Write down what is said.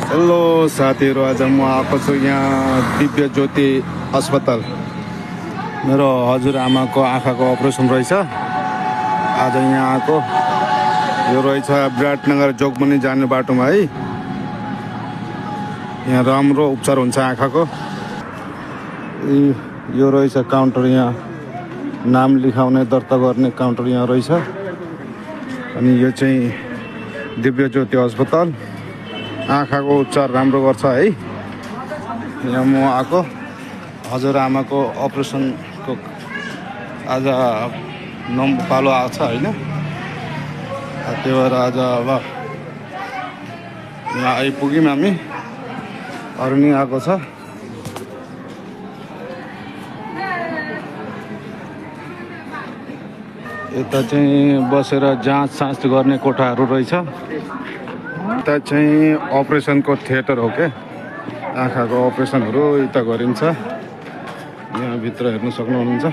Hello साथीहरू, आज म आएको छु यहाँ दिव्य ज्योति अस्पताल। मेरो हजुरआमाको आँखाको अपरेसन रहेछ। आज यहाँ आएको। यो रहेछ विराटनगर जोगबनी जाने बाटोमा है। यहाँ राम्रो उपचार हुन्छ आँखाको। यो रहेछ काउन्टर, यहाँ नाम लेखाउने दर्ता गर्ने काउन्टर यहाँ रहेछ। अनि यो चाहिँ दिव्य ज्योति अस्पताल आँखाको उपचार राम्रो गर्छ है। यहाँ म आएको। हजुरआमाको अपरेसनको आज पालो आएको छ होइन। त्यही भएर आज अब यहाँ आइपुग्यौँ हामी। अरू नि आएको छ। यता चाहिँ बसेर जाँच गर्ने कोठाहरू रहेछ। यता चाहिँ अपरेसनको थिएटर हो क्या। आँखाको अपरेसनहरू यता गरिन्छ। यहाँ भित्र हेर्न सक्नुहुन्छ।